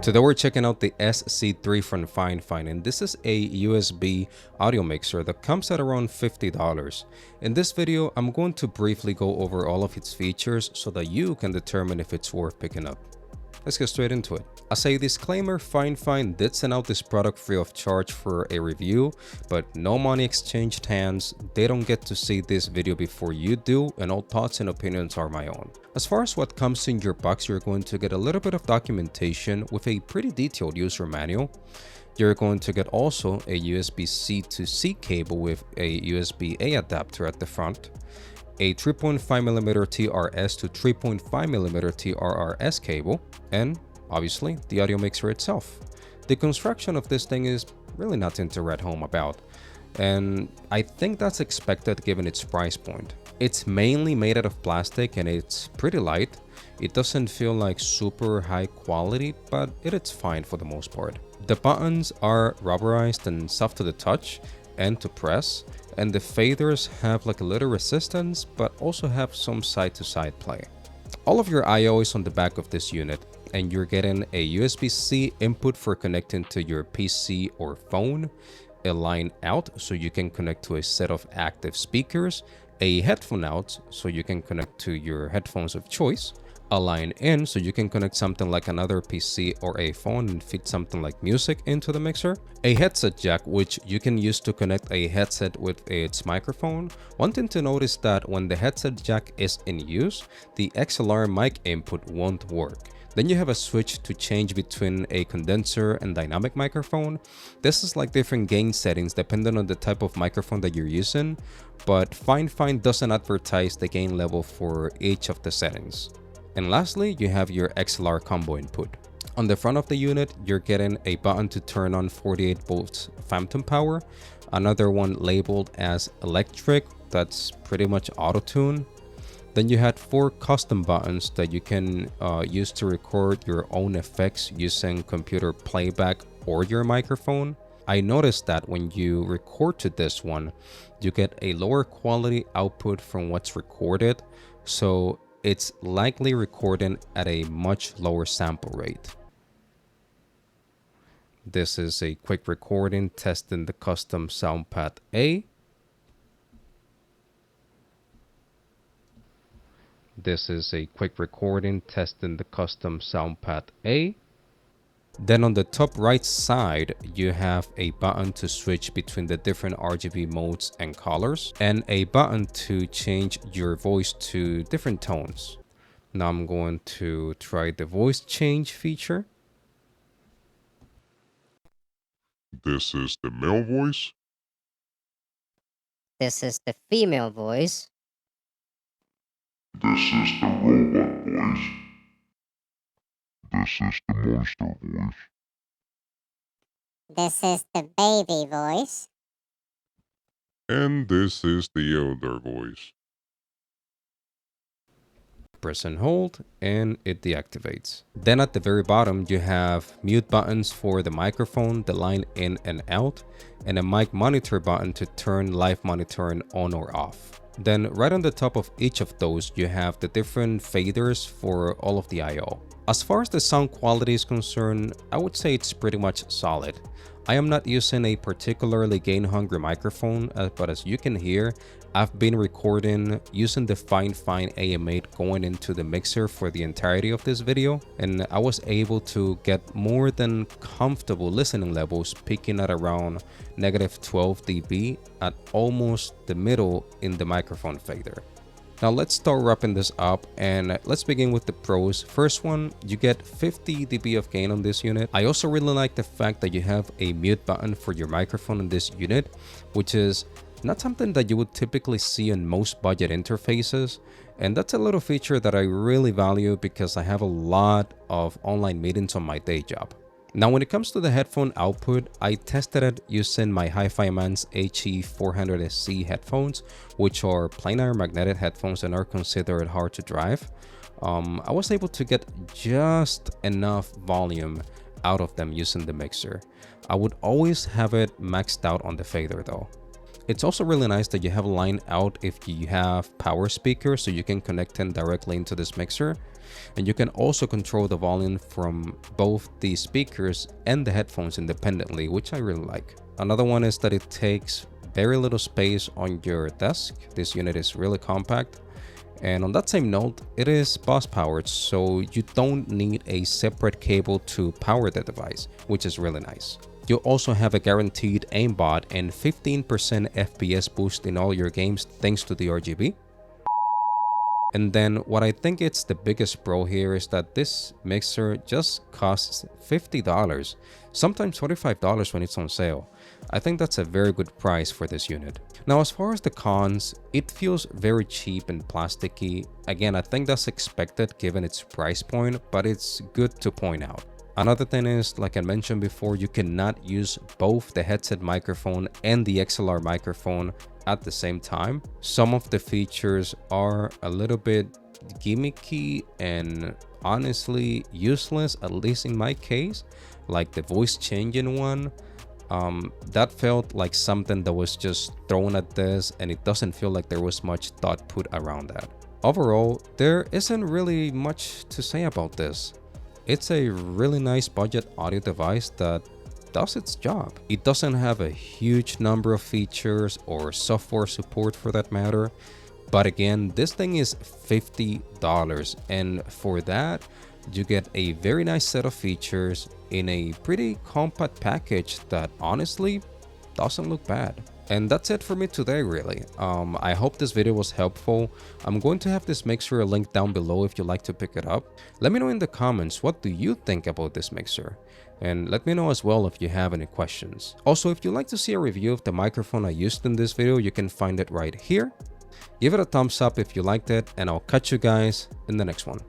Today we're checking out the SC3 from Fifine, and this is a USB audio mixer that comes at around $50. In this video, I'm going to briefly go over all of its features so that you can determine if it's worth picking up. Let's get straight into it. As a disclaimer, Fifine did send out this product free of charge for a review, but no money exchanged hands. They don't get to see this video before you do, and all thoughts and opinions are my own. As far as what comes in your box, you're going to get a little bit of documentation with a pretty detailed user manual. You're going to get also a USB-C to C cable with a USB-A adapter at the front, a 3.5mm TRS to 3.5mm TRRS cable, and obviously the audio mixer itself. The construction of this thing is really nothing to write home about, and I think that's expected given its price point. It's mainly made out of plastic and it's pretty light. It doesn't feel like super high quality, but it's fine for the most part. The buttons are rubberized and soft to the touch and to press, and the faders have like a little resistance but also have some side-to-side play. All of your I/O is on the back of this unit, and you're getting a USB-C input for connecting to your PC or phone, a line out so you can connect to a set of active speakers, a headphone out so you can connect to your headphones of choice, a line in so you can connect something like another PC or a phone and feed something like music into the mixer, a headset jack which you can use to connect a headset with its microphone. One thing to notice that when the headset jack is in use, the XLR mic input won't work. Then you have a switch to change between a condenser and dynamic microphone. This is like different gain settings depending on the type of microphone that you're using, but Fifine doesn't advertise the gain level for each of the settings. And lastly, you have your XLR combo input. On the front of the unit, you're getting a button to turn on 48 volts phantom power, another one labeled as electric, that's pretty much auto-tune. Then you had 4 custom buttons that you can use to record your own effects using computer playback or your microphone. I noticed that when you record to this one, you get a lower quality output from what's recorded, so it's likely recording at a much lower sample rate. This is a quick recording testing the custom soundpad A. This is a quick recording testing the custom soundpad A. Then on the top right side, you have a button to switch between the different RGB modes and colors, and a button to change your voice to different tones. Now I'm going to try the voice change feature. This is the male voice. This is the female voice. This is the robot voice. This is the monster voice. This is the baby voice. And this is the elder voice. Press and hold and it deactivates. Then at the very bottom, you have mute buttons for the microphone, the line in and out, and a mic monitor button to turn live monitoring on or off. Then right on the top of each of those, you have the different faders for all of the I/O. As far as the sound quality is concerned, I would say it's pretty much solid. I am not using a particularly gain-hungry microphone, but as you can hear, I've been recording using the Fifine AM8 going into the mixer for the entirety of this video, and I was able to get more than comfortable listening levels, peaking at around -12 dB at almost the middle in the microphone fader. Now let's start wrapping this up, and let's begin with the pros. First one, you get 50 dB of gain on this unit. I also really like the fact that you have a mute button for your microphone in this unit, which is not something that you would typically see in most budget interfaces. And that's a little feature that I really value because I have a lot of online meetings on my day job. Now, when it comes to the headphone output, I tested it using my HiFiMan's HE400SC headphones, which are plain iron magnetic headphones and are considered hard to drive. I was able to get just enough volume out of them using the mixer. I would always have it maxed out on the fader though. It's also really nice that you have a line out if you have power speakers, so you can connect them directly into this mixer. And you can also control the volume from both the speakers and the headphones independently, which I really like. Another one is that it takes very little space on your desk. This unit is really compact. And on that same note, it is bus powered, so you don't need a separate cable to power the device, which is really nice. You also have a guaranteed aimbot and 15% FPS boost in all your games thanks to the RGB. And then what I think it's the biggest pro here is that this mixer just costs $50, sometimes $45 when it's on sale. I think that's a very good price for this unit. Now, as far as the cons, it feels very cheap and plasticky. Again, I think that's expected given its price point, but it's good to point out. Another thing is, like I mentioned before, you cannot use both the headset microphone and the XLR microphone at the same time. Some of the features are a little bit gimmicky and honestly useless, at least in my case, like the voice changing one. That felt like something that was just thrown at this, and it doesn't feel like there was much thought put around that. Overall, there isn't really much to say about this. It's a really nice budget audio device that does its job. It doesn't have a huge number of features or software support for that matter. But again, this thing is $50, and for that, you get a very nice set of features in a pretty compact package that honestly doesn't look bad. And that's it for me today, really. I hope this video was helpful. I'm going to have this mixer linked down below if you'd like to pick it up. Let me know in the comments, what do you think about this mixer? And let me know as well if you have any questions. Also, if you'd like to see a review of the microphone I used in this video, you can find it right here. Give it a thumbs up if you liked it, and I'll catch you guys in the next one.